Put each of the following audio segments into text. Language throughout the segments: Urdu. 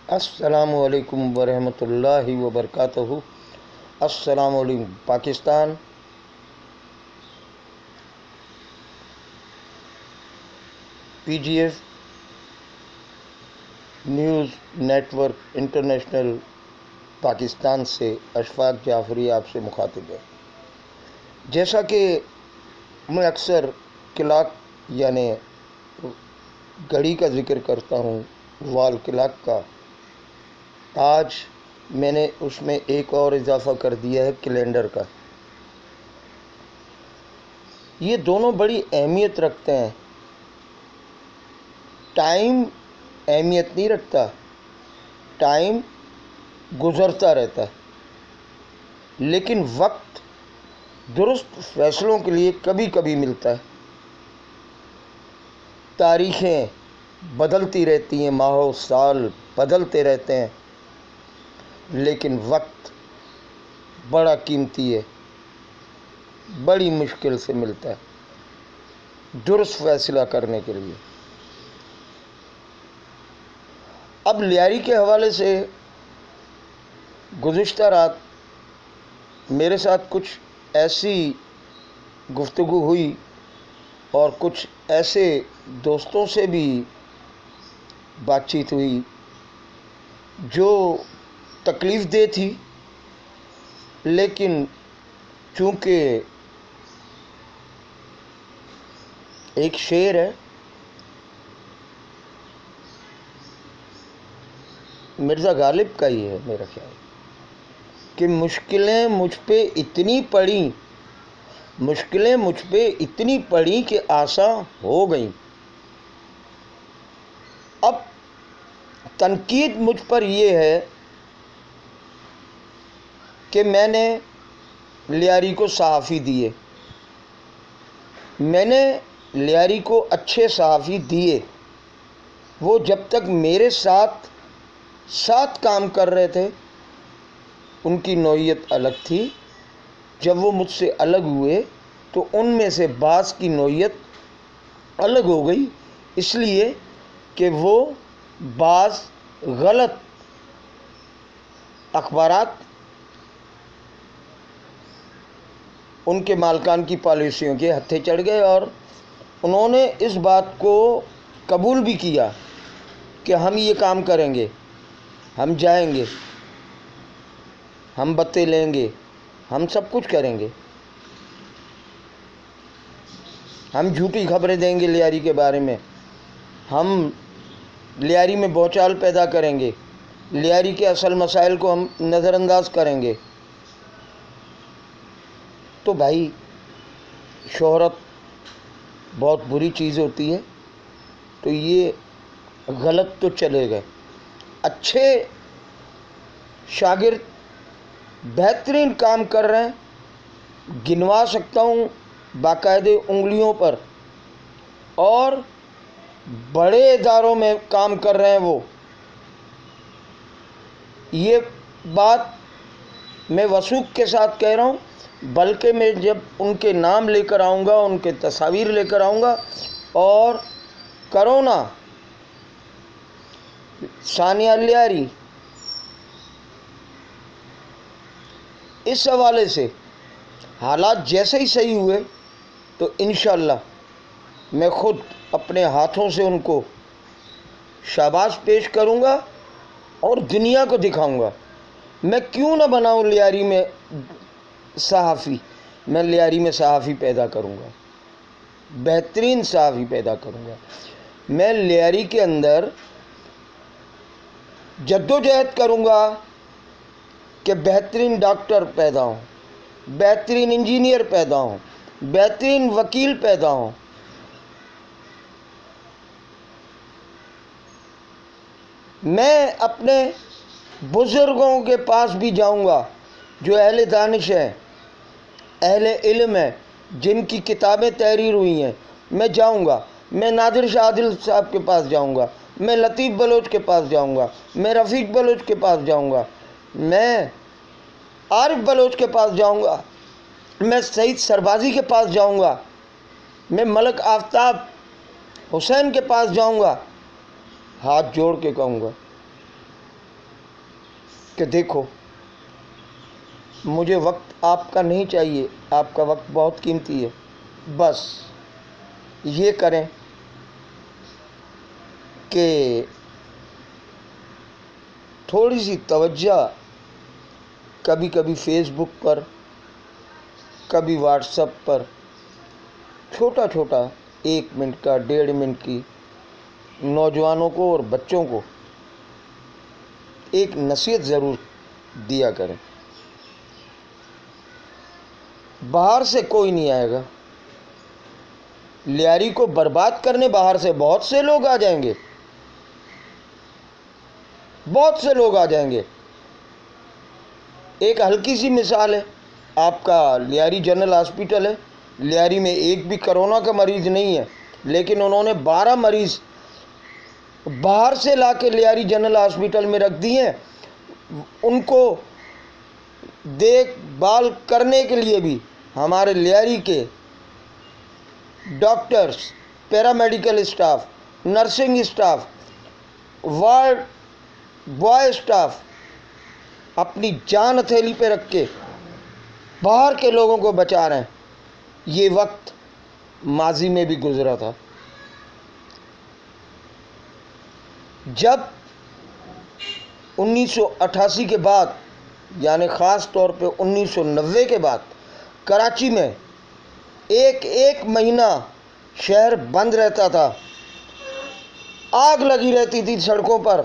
السلام علیکم ورحمۃ اللہ وبرکاتہ۔ السلام علیکم Pakistan. P G F news network international Pakistan سے اشفاق جعفری آپ سے مخاطب ہے۔ جیسا کہ میں اکثر کلاک یعنی گھڑی کا ذکر کرتا ہوں، وال کلاک کا، آج میں نے اس میں ایک اور اضافہ کر دیا ہے کیلنڈر کا۔ یہ دونوں بڑی اہمیت رکھتے ہیں۔ ٹائم اہمیت نہیں رکھتا، ٹائم گزرتا رہتا ہے، لیکن وقت درست فیصلوں کے لیے کبھی کبھی ملتا ہے۔ تاریخیں بدلتی رہتی ہیں، ماہ و سال بدلتے رہتے ہیں، لیکن وقت بڑا قیمتی ہے، بڑی مشکل سے ملتا ہے درست فیصلہ کرنے کے لیے۔ اب لیاری کے حوالے سے گزشتہ رات میرے ساتھ کچھ ایسی گفتگو ہوئی اور کچھ ایسے دوستوں سے بھی بات چیت ہوئی جو تکلیف دہ تھی، لیکن چونکہ ایک شعر ہے مرزا غالب کا ہی ہے میرا خیال، کہ مشکلیں مجھ پہ اتنی پڑیں کہ آسان ہو گئیں۔ اب تنقید مجھ پر یہ ہے کہ میں نے لیاری کو صحافی دیے، میں نے لیاری کو اچھے صحافی دیے۔ وہ جب تک میرے ساتھ کام کر رہے تھے ان کی نوعیت الگ تھی، جب وہ مجھ سے الگ ہوئے تو ان میں سے بعض کی نوعیت الگ ہو گئی، اس لیے کہ وہ بعض غلط اخبارات ان کے مالکان کی پالیسیوں کے ہتھے چڑھ گئے، اور انہوں نے اس بات کو قبول بھی کیا کہ ہم یہ کام کریں گے، ہم جائیں گے، ہم بتیں لیں گے، ہم سب کچھ کریں گے، ہم جھوٹی خبریں دیں گے لیاری کے بارے میں، ہم لیاری میں بھونچال پیدا کریں گے، لیاری کے اصل مسائل کو ہم نظر انداز کریں گے۔ تو بھائی، شہرت بہت بری چیز ہوتی ہے، تو یہ غلط تو چلے گئے۔ اچھے شاگرد بہترین کام کر رہے ہیں، گنوا سکتا ہوں باقاعدہ انگلیوں پر، اور بڑے اداروں میں کام کر رہے ہیں وہ۔ یہ بات میں وثوق کے ساتھ کہہ رہا ہوں، بلکہ میں جب ان کے نام لے کر آؤں گا، ان کے تصاویر لے کر آؤں گا، اور کرونا، ثانیہ لیاری، اس حوالے سے حالات جیسے ہی صحیح ہوئے تو انشاءاللہ میں خود اپنے ہاتھوں سے ان کو شاباش پیش کروں گا اور دنیا کو دکھاؤں گا۔ میں کیوں نہ بناؤں لیاری میں صحافی، میں لیاری میں صحافی پیدا کروں گا، بہترین صحافی پیدا کروں گا۔ میں لیاری کے اندر جدوجہد کروں گا کہ بہترین ڈاکٹر پیدا ہوں، بہترین انجینئر پیدا ہوں، بہترین وکیل پیدا ہوں۔ میں اپنے بزرگوں کے پاس بھی جاؤں گا جو اہل دانش ہیں، اہل علم ہیں، جن کی کتابیں تحریر ہوئی ہیں، میں جاؤں گا۔ میں نادر شاہ عادل صاحب کے پاس جاؤں گا، میں لطیف بلوچ کے پاس جاؤں گا، میں رفیق بلوچ کے پاس جاؤں گا، میں عارف بلوچ کے پاس جاؤں گا، میں سعید سربازی کے پاس جاؤں گا، میں ملک آفتاب حسین کے پاس جاؤں گا، ہاتھ جوڑ کے کہوں گا کہ دیکھو مجھے وقت آپ کا نہیں چاہیے، آپ کا وقت بہت قیمتی ہے، بس یہ کریں کہ تھوڑی سی توجہ کبھی کبھی فیس بک پر، کبھی واٹس ایپ پر، چھوٹا چھوٹا 1 منٹ کا 1.5 منٹ کی نوجوانوں کو اور بچوں کو ایک نصیحت ضرور دیا کریں۔ باہر سے کوئی نہیں آئے گا، لیاری کو برباد کرنے باہر سے بہت سے لوگ آ جائیں گے، بہت سے لوگ آ جائیں گے۔ ایک ہلکی سی مثال ہے، آپ کا لیاری جنرل ہاسپٹل ہے، لیاری میں ایک بھی کرونا کا مریض نہیں ہے، لیکن انہوں نے 12 مریض باہر سے لا کے لیاری جنرل ہاسپٹل میں رکھ دی ہیں۔ ان کو دیکھ بھال کرنے کے لیے بھی ہمارے لیاری کے doctors, paramedical staff, nursing staff, ward boy staff اپنی جان ہتھیلی پہ رکھ کے باہر کے لوگوں کو بچا رہے ہیں۔ یہ وقت ماضی میں بھی گزرا تھا، جب 1988 کے بعد، یعنی خاص طور پہ 1990 کے بعد کراچی میں ایک مہینہ شہر بند رہتا تھا، آگ لگی رہتی تھی سڑکوں پر،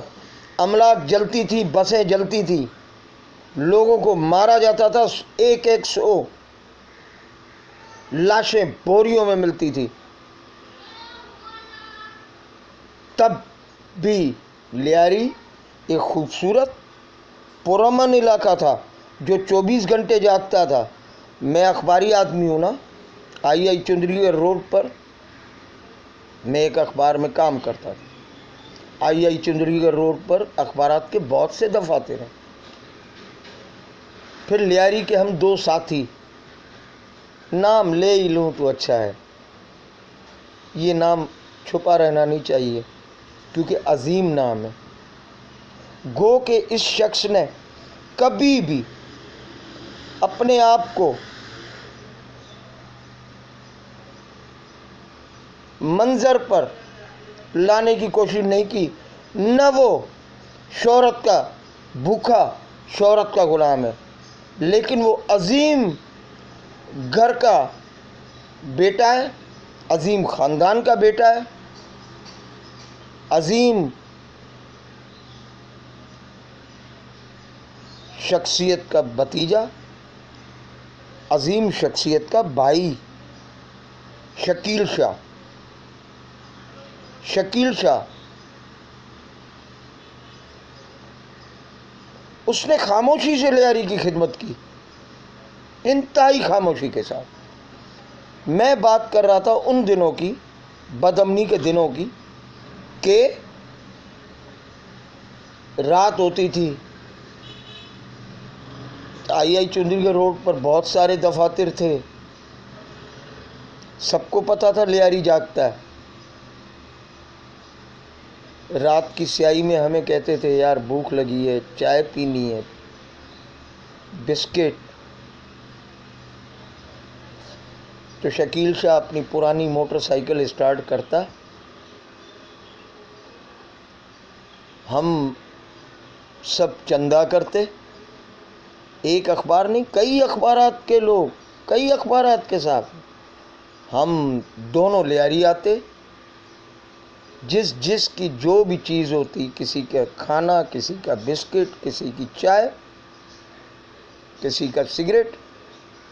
املاک جلتی تھی، بسیں جلتی تھی، لوگوں کو مارا جاتا تھا، 100 لاشیں بوریوں میں ملتی تھی، تب بھی لیاری ایک خوبصورت پرامن علاقہ تھا جو 24 گھنٹے جاگتا تھا۔ میں اخباری آدمی ہوں نا، آئی چندری گڑھ روڈ پر میں ایک اخبار میں کام کرتا تھا۔ آئی چندری گڑھ روڈ پر اخبارات کے بہت سے دفاتر ہیں۔ پھر لیاری کے ہم 2 ساتھی، نام لے ہی لوں تو اچھا ہے، یہ نام چھپا رہنا نہیں چاہیے کیونکہ عظیم نام ہے۔ گو کہ اس شخص نے کبھی بھی اپنے آپ کو منظر پر لانے کی کوشش نہیں کی، نہ وہ شہرت کا بھوکا، شہرت کا غلام ہے، لیکن وہ عظیم گھر کا بیٹا ہے، عظیم خاندان کا بیٹا ہے، عظیم شخصیت کا بھتیجا، عظیم شخصیت کا بھائی، شکیل شاہ۔ شکیل شاہ اس نے خاموشی سے لیاری کی خدمت کی، انتہائی خاموشی کے ساتھ۔ میں بات کر رہا تھا ان دنوں کی، بدامنی کے دنوں کی، کہ رات ہوتی تھی، آئی چندری گڑھ روڈ پر بہت سارے دفاتر تھے، سب کو پتا تھا لیاری جاگتا ہے۔ رات کی سیاہی میں ہمیں کہتے تھے یار بھوک لگی ہے، چائے پینی ہے، بسکٹ، تو شکیل شاہ اپنی پرانی موٹر سائیکل اسٹارٹ کرتا، ہم سب چندہ کرتے، ایک اخبار نہیں کئی اخبارات کے لوگ، کئی اخبارات کے ساتھ ہم دونوں لیاری آتے، جس کی جو بھی چیز ہوتی، کسی کا کھانا، کسی کا بسکٹ، کسی کی چائے، کسی کا سگریٹ،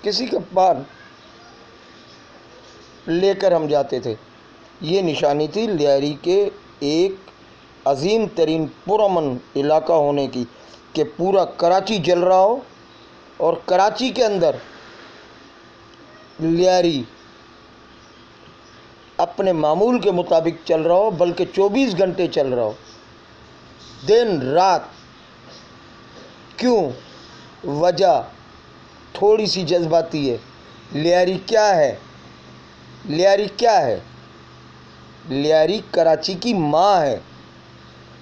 کسی کا پان، لے کر ہم جاتے تھے۔ یہ نشانی تھی لیاری کے ایک عظیم ترین پرامن علاقہ ہونے کی، کہ پورا کراچی جل رہا ہو اور کراچی کے اندر لیاری اپنے معمول کے مطابق چل رہا ہو، بلکہ 24 گھنٹے چل رہا ہو، دن رات۔ کیوں؟ وجہ تھوڑی سی جذباتی ہے۔ لیاری کیا ہے؟ لیاری کیا ہے؟ لیاری کراچی کی ماں ہے،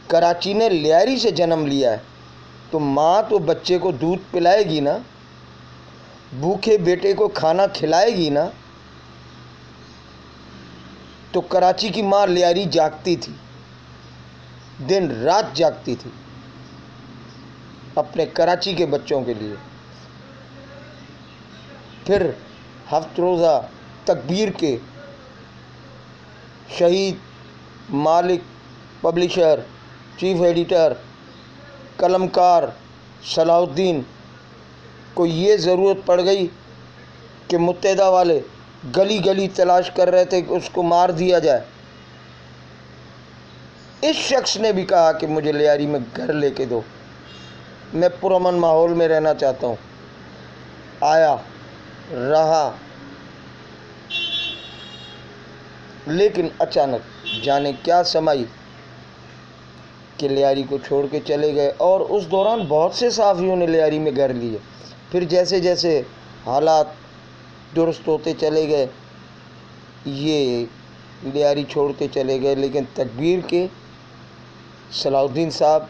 کراچی نے لیاری سے جنم لیا ہے، تو تو ماں تو بچے کو دودھ پلائے گی نا، بھوکے بیٹے کو کھانا کھلائے گی نا۔ تو کراچی کی ماں لیاری جاگتی تھی، دن رات جاگتی تھی اپنے کراچی کے بچوں کے لیے۔ پھر ہفت روزہ تکبیر کے شہید مالک پبلشر، چیف ایڈیٹر، قلمکار صلاح الدین کو یہ ضرورت پڑ گئی کہ متحدہ والے گلی گلی تلاش کر رہے تھے کہ اس کو مار دیا جائے۔ اس شخص نے بھی کہا کہ مجھے لیاری میں گھر لے کے دو، میں پرامن ماحول میں رہنا چاہتا ہوں۔ آیا، رہا، لیکن اچانک جانے کیا سمائی کہ لیاری کو چھوڑ کے چلے گئے، اور اس دوران بہت سے صحافیوں نے لیاری میں گھر لیے۔ پھر جیسے جیسے حالات درست ہوتے چلے گئے یہ لیاری چھوڑتے چلے گئے، لیکن تکبیر کے صلاح الدین صاحب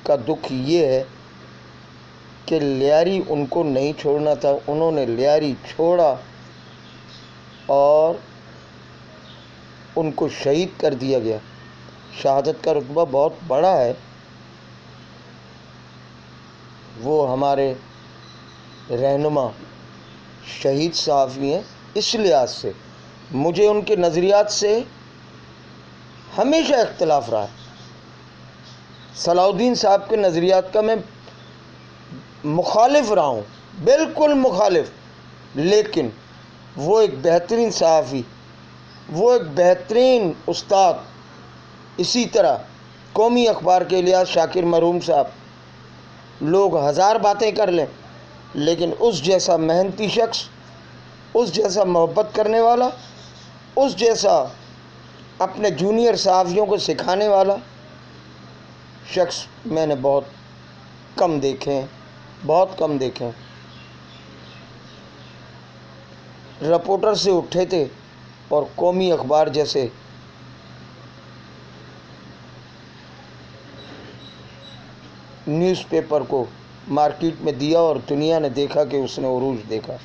کا دکھ یہ ہے کہ لیاری ان کو نہیں چھوڑنا تھا، انہوں نے لیاری چھوڑا اور ان کو شہید کر دیا گیا۔ شہادت کا رتبہ بہت بڑا ہے۔ وہ ہمارے رہنما شہید صحافی ہیں۔ اس لحاظ سے مجھے ان کے نظریات سے ہمیشہ اختلاف رہا ہے۔ صلاح الدین صاحب کے نظریات کا میں مخالف رہا ہوں، بالکل مخالف، لیکن وہ ایک بہترین صحافی، وہ ایک بہترین استاد۔ اسی طرح قومی اخبار کے الیاس شاکر مرحوم صاحب، لوگ ہزار باتیں کر لیں لیکن اس جیسا محنتی شخص، اس جیسا محبت کرنے والا، اس جیسا اپنے جونیئر صحافیوں کو سکھانے والا شخص میں نے بہت کم دیکھے ہیں، بہت کم دیکھے ہیں۔ رپورٹر سے اٹھے تھے اور قومی اخبار جیسے نیوز پیپر کو مارکیٹ میں دیا اور دنیا نے دیکھا کہ اس نے عروج دیکھا۔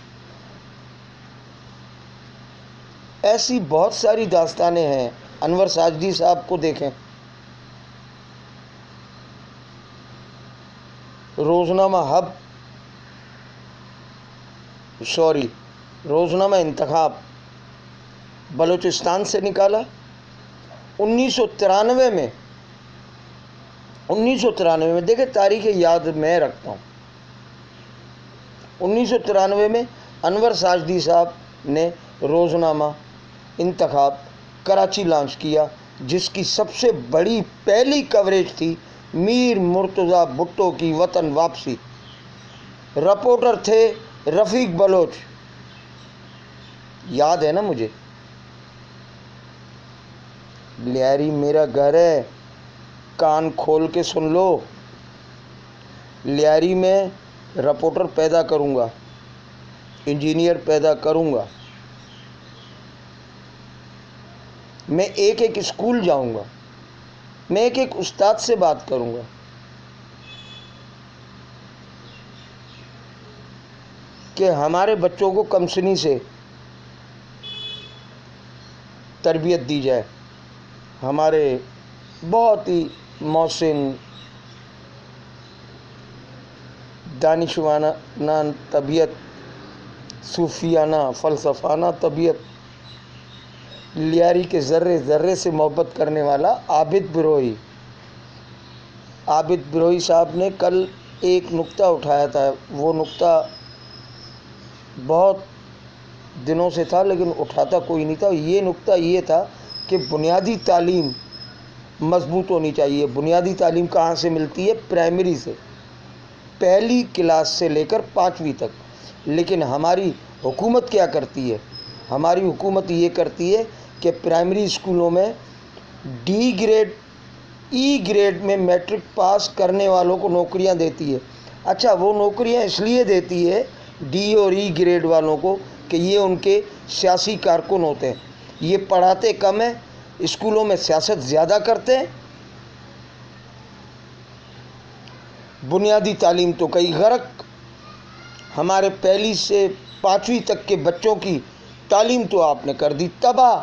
ایسی بہت ساری داستانیں ہیں۔ انور ساجدی صاحب کو دیکھیں، روزنامہ انتخاب بلوچستان سے نکالا۔ 1993 میں دیکھیں، تاریخ یاد میں رکھتا ہوں۔ 1993 میں انور ساجدی صاحب نے روزنامہ انتخاب کراچی لانچ کیا، جس کی سب سے بڑی پہلی کوریج تھی میر مرتضیٰ بھٹو کی وطن واپسی۔ رپورٹر تھے رفیق بلوچ، یاد ہے نا مجھے۔ لیاری میرا گھر ہے، کان کھول کے سن لو۔ لیاری میں رپورٹر پیدا کروں گا، انجینئر پیدا کروں گا، میں ایک ایک اسکول جاؤں گا، میں ایک ایک استاد سے بات کروں گا کہ ہمارے بچوں کو کمسنی سے تربیت دی جائے۔ ہمارے بہت ہی محسن، دانشورانہ طبیعت، صوفیانہ فلسفانہ طبیعت، لیاری کے ذرے ذرے سے محبت کرنے والا عابد بروئی صاحب نے کل ایک نکتہ اٹھایا تھا۔ وہ نکتہ بہت دنوں سے تھا لیکن اٹھاتا کوئی نہیں تھا۔ یہ نکتہ یہ تھا کہ بنیادی تعلیم مضبوط ہونی چاہیے۔ بنیادی تعلیم کہاں سے ملتی ہے؟ پرائمری سے، پہلی کلاس سے لے کر 5ویں تک۔ لیکن ہماری حکومت کیا کرتی ہے؟ ہماری حکومت یہ کرتی ہے کہ پرائمری اسکولوں میں ڈی گریڈ، ای گریڈ میں میٹرک پاس کرنے والوں کو نوکریاں دیتی ہے۔ اچھا، وہ نوکریاں اس لیے دیتی ہے ڈی اور ای گریڈ والوں کو کہ یہ ان کے سیاسی کارکن ہوتے ہیں۔ یہ پڑھاتے کم ہیں، اسکولوں میں سیاست زیادہ کرتے ہیں۔ بنیادی تعلیم تو کئی غرق، ہمارے پہلی سے 5ویں تک کے بچوں کی تعلیم تو آپ نے کر دی تباہ۔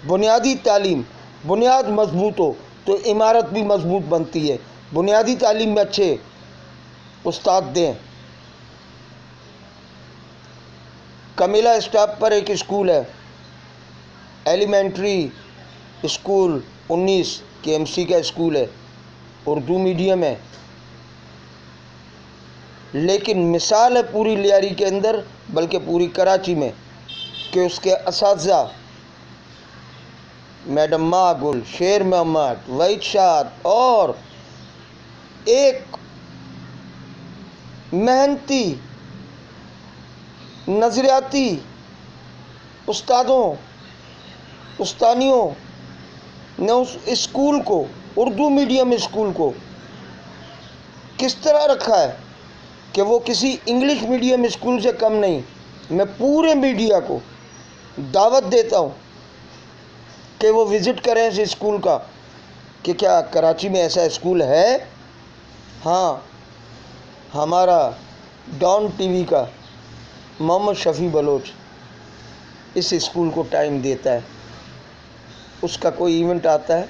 بنیادی تعلیم، بنیاد مضبوط ہو تو عمارت بھی مضبوط بنتی ہے۔ بنیادی تعلیم میں اچھے استاد دیں۔ کمیلا اسٹاپ پر ایک اسکول ہے، ایلیمنٹری اسکول 19 KMC کا اسکول ہے، اردو میڈیم ہے، لیکن مثال ہے پوری لیاری کے اندر بلکہ پوری کراچی میں کہ اس کے اساتذہ میڈم ماگل، شیر محمد، وحید شاد اور ایک محنتی نظریاتی استانیوں نے اس اسکول کو، اردو میڈیم اسکول کو کس طرح رکھا ہے کہ وہ کسی انگلش میڈیم اسکول سے کم نہیں۔ میں پورے میڈیا کو دعوت دیتا ہوں کہ وہ وزٹ کریں اس اسکول کا کہ کیا کراچی میں ایسا اسکول ہے۔ ہاں، ہمارا ڈان ٹی وی کا محمد شفیع بلوچ اس اسکول کو ٹائم دیتا ہے، اس کا کوئی ایونٹ آتا ہے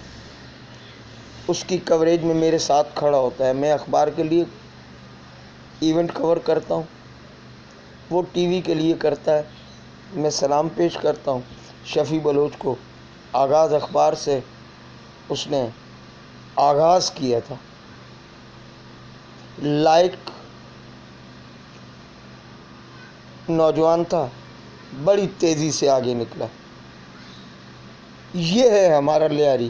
اس کی کوریج میں میرے ساتھ کھڑا ہوتا ہے۔ میں اخبار کے لیے ایونٹ کور کرتا ہوں، وہ ٹی وی کے لیے کرتا ہے۔ میں سلام پیش کرتا ہوں شفیع بلوچ کو۔ آغاز اخبار سے اس نے آغاز کیا تھا، لائق نوجوان تھا، بڑی تیزی سے آگے نکلا۔ یہ ہے ہمارا لیاری۔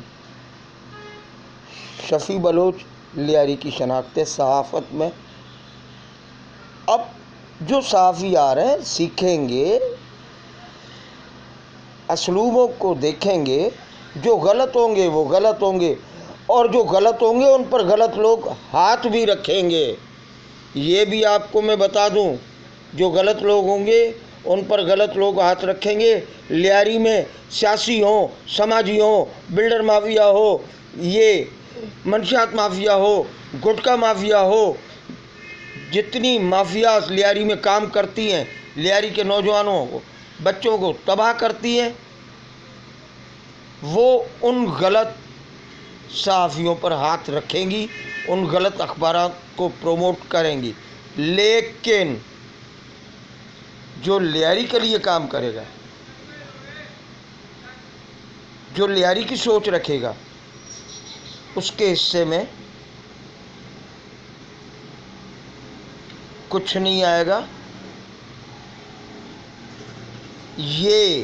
شفیع بلوچ لیاری کی شناخت ہے صحافت میں۔ اب جو صحافی آ رہے ہیں سیکھیں گے، اسلوبوں کو دیکھیں گے، جو غلط ہوں گے وہ غلط ہوں گے، اور جو غلط ہوں گے ان پر غلط لوگ ہاتھ بھی رکھیں گے۔ یہ بھی آپ کو میں بتا دوں، جو غلط لوگ ہوں گے ان پر غلط لوگ ہاتھ رکھیں گے۔ لیاری میں سیاسی ہوں، سماجی ہوں، بلڈر مافیا ہو، یہ منشیات مافیا ہو، گٹکا مافیا ہو، جتنی مافیاز لیاری میں کام کرتی ہیں، لیاری کے نوجوانوں کو، بچوں کو تباہ کرتی ہیں، وہ ان غلط صحافیوں پر ہاتھ رکھیں گی، ان غلط اخبارات کو پروموٹ کریں گی۔ لیکن جو لیاری کے لیے کام کرے گا، جو لیاری کی سوچ رکھے گا، اس کے حصے میں کچھ نہیں آئے گا۔ یہ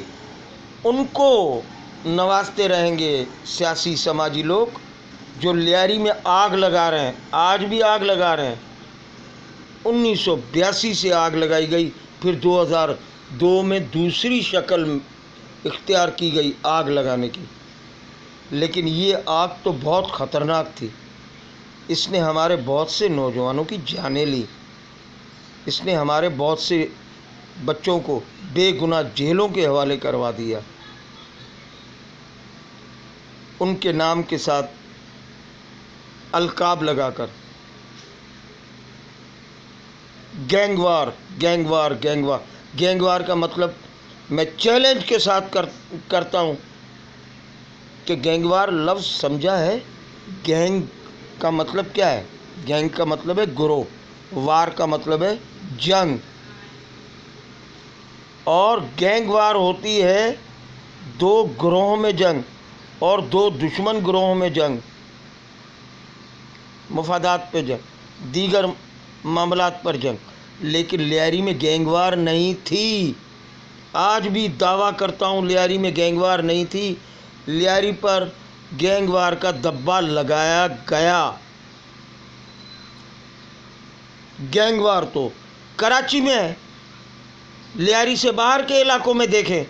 ان کو نوازتے رہیں گے سیاسی سماجی لوگ جو لیاری میں آگ لگا رہے ہیں، آج بھی آگ لگا رہے ہیں۔ 1982 سے آگ لگائی گئی، پھر 2002 میں دوسری شکل اختیار کی گئی آگ لگانے کی، لیکن یہ آگ تو بہت خطرناک تھی۔ اس نے ہمارے بہت سے نوجوانوں کی جانیں لی، اس نے ہمارے بہت سے بچوں کو بے گناہ جیلوں کے حوالے کروا دیا، ان کے نام کے ساتھ القاب لگا کر۔ گینگ وار کا مطلب میں چیلنج کے ساتھ کرتا ہوں کہ گینگ وار لفظ سمجھا ہے؟ گینگ کا مطلب کیا ہے؟ گینگ کا مطلب ہے گروہ، وار کا مطلب ہے جنگ، اور گینگ وار ہوتی ہے دو گروہوں میں جنگ اور دو دشمن گروہوں میں جنگ، مفادات پہ جنگ، دیگر معاملات پر جنگ۔ لیکن لیاری میں گینگ وار نہیں تھی، آج بھی دعویٰ کرتا ہوں لیاری میں گینگ وار نہیں تھی۔ لیاری پر گینگ وار کا دبا لگایا گیا۔ گینگ وار تو کراچی میں ہے، لیاری سے باہر کے علاقوں میں دیکھیں،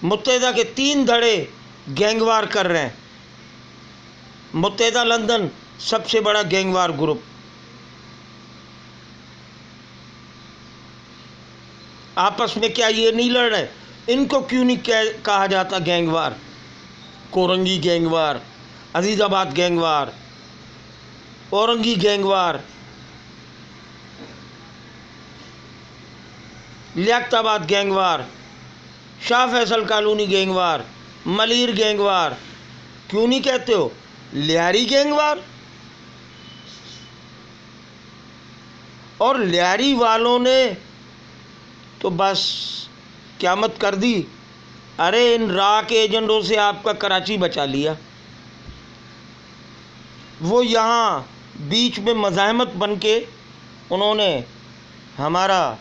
متحدہ کے 3 دھڑے گینگ وار کر رہے ہیں۔ متحدہ لندن سب سے بڑا گینگ وار گروپ، آپس میں کیا یہ نہیں لڑ رہے؟ ان کو کیوں نہیں کہا جاتا gang war? Korangi gang war, Azizabad gang war, Orangi gang war, Liaquatabad gang war, Shah Faisal colony gang war, Malir gang war, کیوں نہیں کہتے ہو لیاری گینگ وار؟ اور لیاری والوں نے تو بس قیامت کر دی. ارے ان راک ایجنٹوں سے آپ کا کراچی بچا لیا. وہ یہاں بیچ میں مزاحمت بن کے انہوں نے ہمارا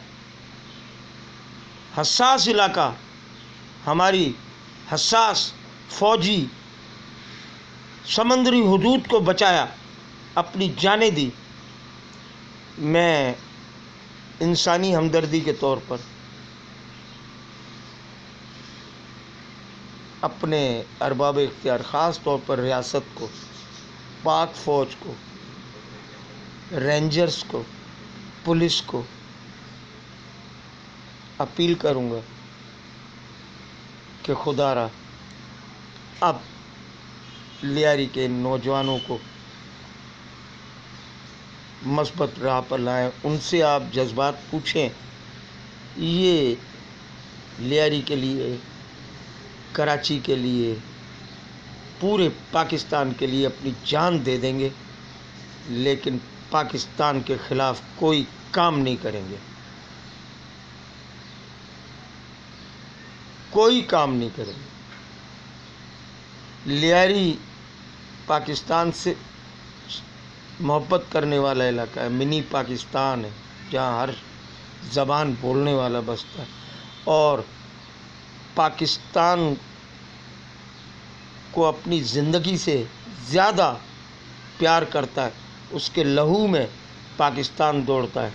حساس علاقہ، ہماری حساس فوجی سمندری حدود کو بچایا، اپنی جانیں دی. میں انسانی ہمدردی کے طور پر اپنے ارباب اختیار، خاص طور پر ریاست کو، پاک فوج کو، رینجرز کو، پولیس کو اپیل کروں گا کہ خدا را اب لیاری کے نوجوانوں کو مثبت راہ پر لائیں. ان سے آپ جذبات پوچھیں. یہ لیاری کے لیے، کراچی کے لیے، پورے پاکستان کے لیے اپنی جان دے دیں گے، لیکن پاکستان کے خلاف کوئی کام نہیں کریں گے، کوئی کام نہیں کریں گے. لیاری پاکستان سے محبت کرنے والا علاقہ ہے، منی پاکستان ہے جہاں ہر زبان بولنے والا بستا ہے، اور پاکستان کو اپنی زندگی سے زیادہ پیار کرتا ہے. اس کے لہو میں پاکستان دوڑتا ہے.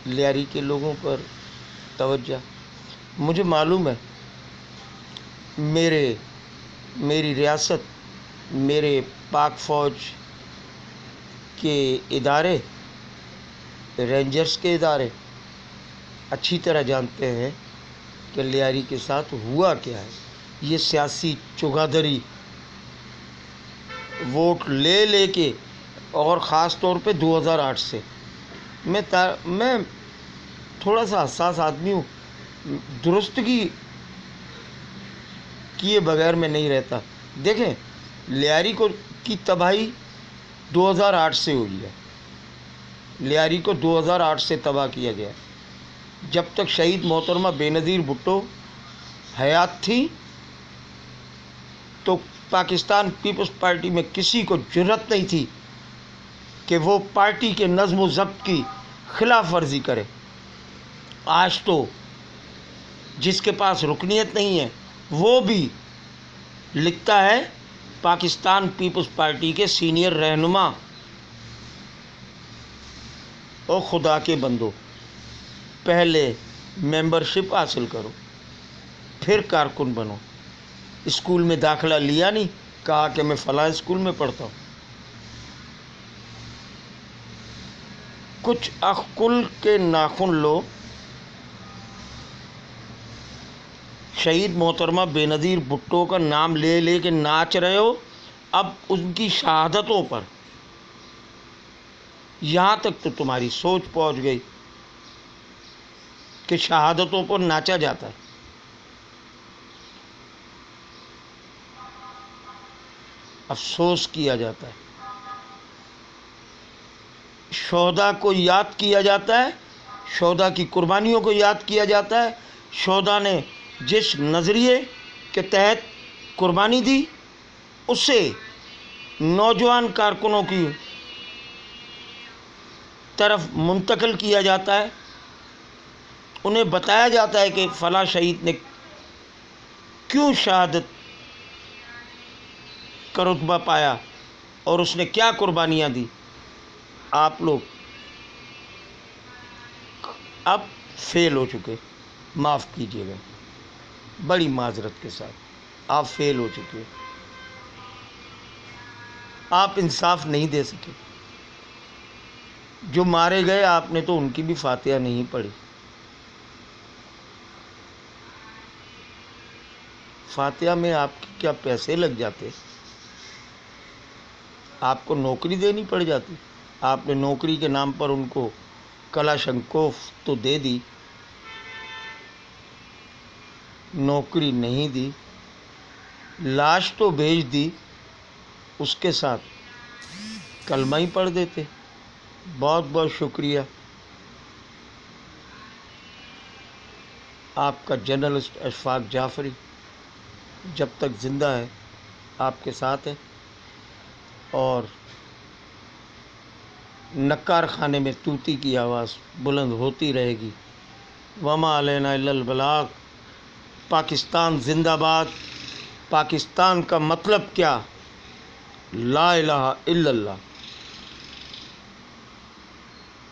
لیاری کے لوگوں پر توجہ. مجھے معلوم ہے میری ریاست، میرے پاک فوج کے ادارے، رینجرز کے ادارے اچھی طرح جانتے ہیں کہ لیاری کے ساتھ ہوا کیا ہے. یہ سیاسی چگادری، ووٹ لے کے، اور خاص طور پہ 2008 سے میں تھوڑا سا حساس آدمی ہوں. درستگی کیے بغیر میں نہیں رہتا. دیکھیں لیاری کی تباہی 2008 سے ہوئی ہے. لیاری کو 2008 سے تباہ کیا گیا. جب تک شہید محترمہ بے نظیر بھٹو حیات تھی تو پاکستان پیپلز پارٹی میں کسی کو جرأت نہیں تھی کہ وہ پارٹی کے نظم و ضبط کی خلاف ورزی کرے. آج تو جس کے پاس رکنیت نہیں ہے وہ بھی لکھتا ہے پاکستان پیپلز پارٹی کے سینئر رہنما. او خدا کے بندو، پہلے ممبرشپ حاصل کرو پھر کارکن بنو. اسکول میں داخلہ لیا نہیں، کہا کہ میں فلاں اسکول میں پڑھتا ہوں. کچھ عقل کے ناخن لو. شہید محترمہ بے نظیر بھٹو کا نام لے کے ناچ رہے ہو. اب ان کی شہادتوں پر یہاں تک تو تمہاری سوچ پہنچ گئی کہ شہادتوں پر ناچا جاتا ہے. افسوس کیا جاتا ہے، شہداء کو یاد کیا جاتا ہے، شہداء کی قربانیوں کو یاد کیا جاتا ہے. شہداء نے جس نظریے کے تحت قربانی دی اسے نوجوان کارکنوں کی طرف منتقل کیا جاتا ہے. انہیں بتایا جاتا ہے کہ فلاں شہید نے کیوں شہادت کا رتبہ پایا اور اس نے کیا قربانیاں دی. آپ لوگ اب فیل ہو چکے، معاف کیجیے گا، بڑی معذرت کے ساتھ آپ فیل ہو چکے. آپ انصاف نہیں دے سکے. جو مارے گئے آپ نے تو ان کی بھی فاتحہ نہیں پڑھی. فاتحہ میں آپ کے کیا پیسے لگ جاتے؟ آپ کو نوکری دینی پڑ جاتی؟ آپ نے نوکری کے نام پر ان کو کلاشنکوف تو دے دی، نوکری نہیں دی، لاش تو بھیج دی، اس کے ساتھ کلمہ ہی پڑھ دیتے۔ بہت بہت شکریہ۔ آپ کا جرنلسٹ اشفاق جعفری جب تک زندہ ہے آپ کے ساتھ ہے، اور نکار خانے میں طوطی کی آواز بلند ہوتی رہے گی۔ وما علینا الا البلاغ۔ پاکستان زندہ باد۔ پاکستان کا مطلب کیا؟ لا الہ الا اللہ۔